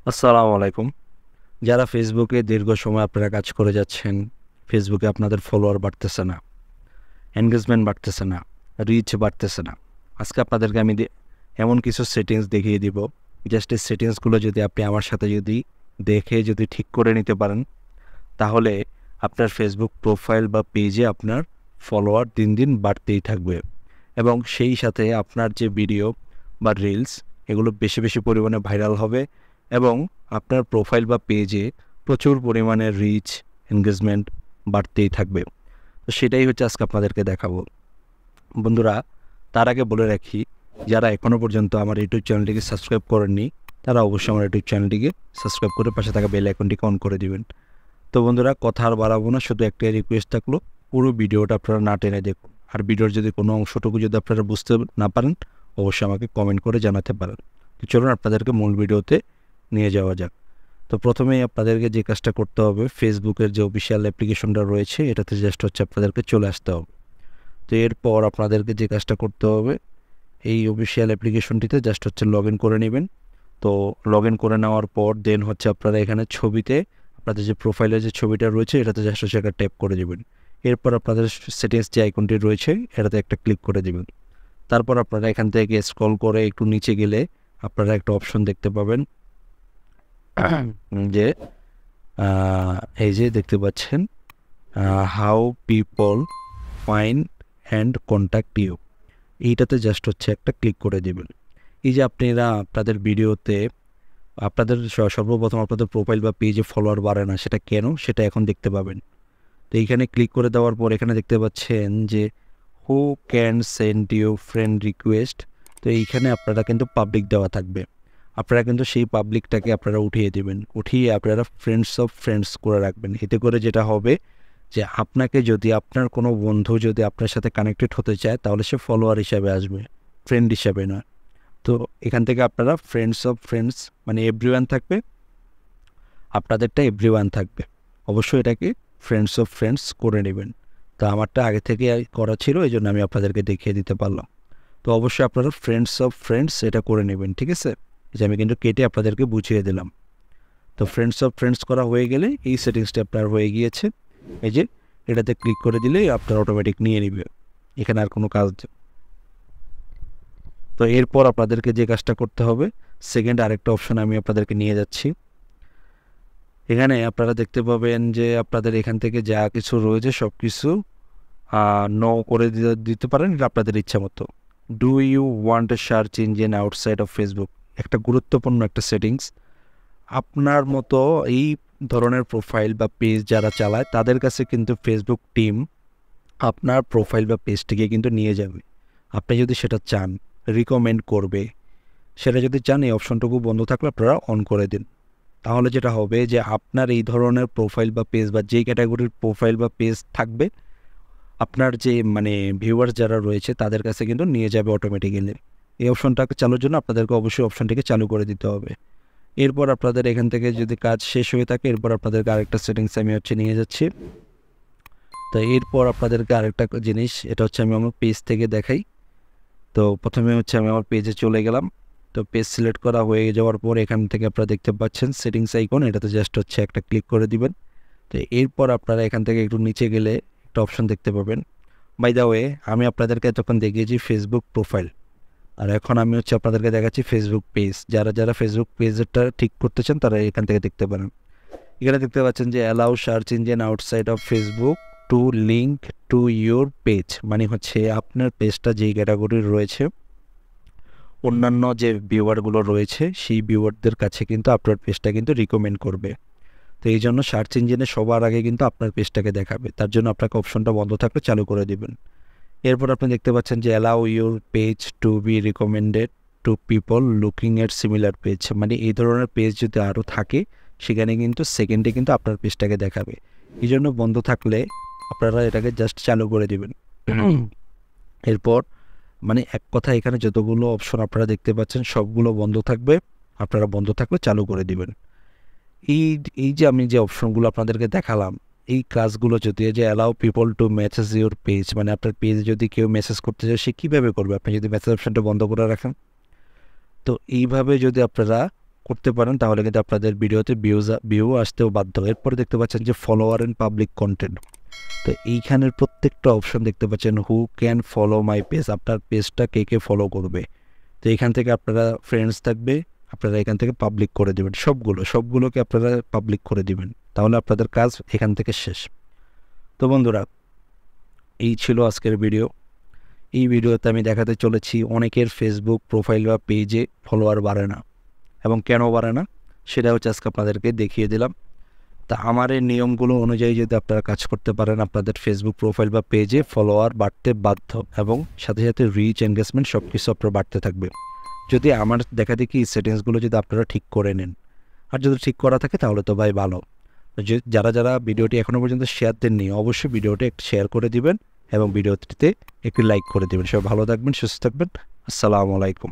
আসসালামু আলাইকুম। যারা ফেসবুকে দীর্ঘ সময় আপনারা কাজ করে যাচ্ছেন, ফেসবুকে আপনাদের ফলোয়ার বাড়তেছে না, এনগেজমেন্ট বাড়তেছে না, রিচ বাড়তেছে না। আজকে আপনাদেরকে আমি এমন কিছু সেটিংস দেখিয়ে দিব, জাস্ট এই সেটিংসগুলো যদি আপনি আমার সাথে দেখে ঠিক করে নিতে পারেন, তাহলে আপনার ফেসবুক প্রোফাইল বা পেজে আপনার ফলোয়ার দিন দিন বাড়তেই থাকবে এবং সেই সাথে আপনার যে ভিডিও বা রিলস এগুলো বেশি বেশি পরিমাণে ভাইরাল হবে এবং আপনার প্রোফাইল বা পেজে প্রচুর পরিমাণে রিচ এনগেজমেন্ট বাড়তেই থাকবে। তো সেটাই হচ্ছে আজকে আপনাদেরকে দেখাবো বন্ধুরা। তার আগে বলে রাখি, যারা এখনও পর্যন্ত আমার ইউটিউব চ্যানেলটিকে সাবস্ক্রাইব করেননি তারা অবশ্যই আমার ইউটিউব চ্যানেলটিকে সাবস্ক্রাইব করে পাশে থাকা বেল আইকনটিকে অন করে দিবেন। তো বন্ধুরা, কথা আর বাড়াবো না, শুধু একটাই রিকোয়েস্ট থাকলো, পুরো ভিডিওটা আপনারা না টেনে দেখুন। আর ভিডিওর যদি কোনো অংশটুকু যদি আপনারা বুঝতে না পারেন অবশ্যই আমাকে কমেন্ট করে জানাতে পারেন। তো চলুন আপনাদেরকে মূল ভিডিওতে নিয়ে যাওয়া যাক। তো প্রথমেই আপনাদেরকে যে কাজটা করতে হবে, ফেসবুকের যে অফিসিয়াল অ্যাপ্লিকেশনটা রয়েছে এটাতে জাস্ট হচ্ছে আপনাদেরকে চলে আসতে হবে। তো এরপর আপনাদেরকে যে কাজটা করতে হবে, এই অফিসিয়াল অ্যাপ্লিকেশনটিতে জাস্ট হচ্ছে লগ ইন করে নেবেন। তো লগ ইন করে নেওয়ার পর দেন হচ্ছে আপনারা এখানে ছবিতে আপনাদের যে প্রোফাইলের যে ছবিটা রয়েছে এটাতে জাস্ট হচ্ছে একটা ট্যাপ করে দেবেন। এরপর আপনাদের সেটিংস যে আইকনটি রয়েছে এটাতে একটা ক্লিক করে দেবেন। তারপর আপনারা এখান থেকে স্ক্রল করে একটু নিচে গেলে আপনারা একটা অপশন দেখতে পাবেন যে এই যে দেখতে পাচ্ছেন how people find and contact you, এইটাতে জাস্ট হচ্ছে একটা ক্লিক করে দেবেন। এই যে আপনারা আপনাদের ভিডিওতে আপনাদের সর্বপ্রথম আপনাদের প্রোফাইল বা পেজে ফলোয়ার বাড়ে না, সেটা কেন সেটা এখন দেখতে পাবেন। তো এইখানে ক্লিক করে দেওয়ার পর এখানে দেখতে পাচ্ছেন যে who can send you friend request. তো এইখানে আপনারা কিন্তু পাবলিক দেওয়া থাকবে, আপনারা কিন্তু সেই পাবলিকটাকে আপনারা উঠিয়ে দেবেন, উঠিয়ে আপনারা ফ্রেন্ডস অফ ফ্রেন্ডস করে রাখবেন। এতে করে যেটা হবে যে আপনাকে যদি আপনার কোনো বন্ধু যদি আপনার সাথে কানেক্টেড হতে চায় তাহলে সে ফলোয়ার হিসাবে আসবে, ফ্রেন্ড হিসাবে নয়। তো এখান থেকে আপনারা ফ্রেন্ডস অফ ফ্রেন্ডস মানে এভরিওয়ান থাকবে, আপনাদেরটা এভরিওয়ান থাকবে। অবশ্যই এটাকে ফ্রেন্ডস অফ ফ্রেন্ডস করে নেবেন। তো আমারটা আগে থেকে করা ছিল, এই জন্য আমি আপনাদেরকে দেখিয়ে দিতে পারলাম। তো অবশ্যই আপনারা ফ্রেন্ডস অফ ফ্রেন্ডস এটা করে নেবেন, ঠিক আছে? যে আমি কিন্তু কেটে আপনাদেরকে বুঝিয়ে দিলাম। তো ফ্রেন্ডস অফ ফ্রেন্ডস করা হয়ে গেলে এই সেটিংসটা আপনার হয়ে গিয়েছে। এই যে এটাতে ক্লিক করে দিলেই আপনার অটোমেটিক নিয়ে নেবে, এখানে আর কোনো কাজ। তো এরপর আপনাদেরকে যে কাজটা করতে হবে, সেকেন্ড আরেকটা অপশন আমি আপনাদেরকে নিয়ে যাচ্ছি। এখানে আপনারা দেখতে পাবেন যে আপনাদের এখান থেকে যা কিছু রয়েছে সব কিছু নো করে দিতে পারেন, এটা আপনাদের ইচ্ছা মতো। Do you want a search engine outside of Facebook, একটা গুরুত্বপূর্ণ একটা সেটিংস। আপনার মতো এই ধরনের প্রোফাইল বা পেজ যারা চালায় তাদের কাছে কিন্তু ফেসবুক টিম আপনার প্রোফাইল বা পেজটিকে কিন্তু নিয়ে যাবে। আপনি যদি সেটা চান, রিকমেন্ড করবে, সেটা যদি চান এই অপশনটুকু বন্ধ থাকলে আপনারা অন করে দিন। তাহলে যেটা হবে যে আপনার এই ধরনের প্রোফাইল বা পেজ বা যেই ক্যাটাগরির প্রোফাইল বা পেজ থাকবে আপনার যে ভিউয়ার্স যারা রয়েছে তাদের কাছে কিন্তু নিয়ে যাবে অটোমেটিক্যালি। এই অপশনটাকে চালুর জন্য আপনাদেরকে অবশ্যই অপশনটিকে চালু করে দিতে হবে। এরপর আপনাদের এখান থেকে যদি কাজ শেষ হয়ে থাকে এরপর আপনাদেরকে আরেকটা সেটিংস আমি নিয়ে যাচ্ছি। তো এরপর আপনাদেরকে আরেকটা জিনিস, এটা হচ্ছে আমি আমার পেজ থেকে দেখাই। তো প্রথমে হচ্ছে আমি আমার পেজে চলে গেলাম। তো পেজ সিলেক্ট করা হয়ে যাওয়ার পর এখান থেকে আপনারা দেখতে পাচ্ছেন সেটিংস আইকন, এটাতে জাস্ট হচ্ছে একটা ক্লিক করে দিবেন। তো এরপর আপনারা এখান থেকে একটু নিচে গেলে একটা অপশন দেখতে পাবেন। বাই দ্য ওয়ে, আমি আপনাদেরকে তখন দেখিয়েছি ফেসবুক প্রোফাইল, আর এখন আমি হচ্ছে আপনাদেরকে দেখাচ্ছি ফেসবুক পেজ। যারা যারা ফেসবুক পেজটা ঠিক করতে চান তারা এখান থেকে দেখতে পারেন। এখানে দেখতে পাচ্ছেন যে allow search engine outside of Facebook two link to your page, মানে হচ্ছে আপনার পেজটা যেই ক্যাটাগরির রয়েছে অন্যান্য যে ভিউয়ারগুলো রয়েছে সেই ভিউয়ারদের কাছে কিন্তু আপনার পেজটা কিন্তু রিকমেন্ড করবে। তো এই জন্য সার্চ ইঞ্জিনে সবার আগে কিন্তু আপনার পেজটাকে দেখাবে, তার জন্য আপনাকে অপশনটা বন্ধ থাকলে চালু করে দিবেন। এরপর আপনি দেখতে পাচ্ছেন যে allow your page to be recommended to people looking at similar page, মানে এই ধরনের পেজ যদি আরও থাকে সেখানে কিন্তু সেকেন্ডে কিন্তু আপনার পেজটাকে দেখাবে। এই জন্য বন্ধ থাকলে আপনারা এটাকে জাস্ট চালু করে দিবেন। এরপর এক কথা এখানে যতগুলো অপশন আপনারা দেখতে পাচ্ছেন সবগুলো বন্ধ থাকবে, আপনারা বন্ধ থাকলে চালু করে দিবেন। এই এই যে আমি যে অপশনগুলো আপনাদেরকে দেখালাম, এই কাজগুলো যদি যে allow people to message your page, মানে আপনার পেজে যদি কেউ মেসেজ করতে চায় সে কীভাবে করবে আপনি যদি মেসেজ অপশনটা বন্ধ করে রাখেন। তো এইভাবে যদি আপনারা করতে পারেন তাহলে কিন্তু আপনাদের ভিডিওতে ভিউ আসতেও বাধ্য। এরপরে দেখতে পাচ্ছেন যে ফলোয়ার অ্যান্ড পাবলিক কন্টেন্ট। তো এইখানের প্রত্যেকটা অপশন দেখতে পাচ্ছেন who can follow my page, আপনার পেজটা কে কে ফলো করবে। তো এখান থেকে আপনারা ফ্রেন্ডস থাকবে, আপনারা এখান থেকে পাবলিক করে দেবেন, সবগুলোকে আপনারা পাবলিক করে দিবেন, তাহলে আপনাদের কাজ এখান থেকে শেষ। তো বন্ধুরা, এই ছিল আজকের ভিডিও। এই ভিডিওতে আমি দেখাতে চলেছি অনেকের ফেসবুক প্রোফাইল বা পেজে ফলোয়ার বাড়ে না, এবং কেন বাড়ে না সেটা হচ্ছে আজকে আপনাদেরকে দেখিয়ে দিলাম। তা আমার এই নিয়মগুলো অনুযায়ী যদি আপনারা কাজ করতে পারেন, আপনাদের ফেসবুক প্রোফাইল বা পেজে ফলোয়ার বাড়তে বাধ্য, এবং সাথে সাথে রিচ, এনগেজমেন্ট সব কিছু আপনার বাড়তে থাকবে, যদি আমার দেখা দেখি সেটিংসগুলো যদি আপনারা ঠিক করে নেন। আর যদি ঠিক করা থাকে তাহলে তো ভাই ভালো। যারা ভিডিওটি এখনও পর্যন্ত শেয়ার দেননি, অবশ্যই ভিডিওটি একটু শেয়ার করে দিবেন এবং ভিডিওটিতে একটি লাইক করে দেবেন। সবাই ভালো থাকবেন, সুস্থ থাকবেন। আসসালামু আলাইকুম।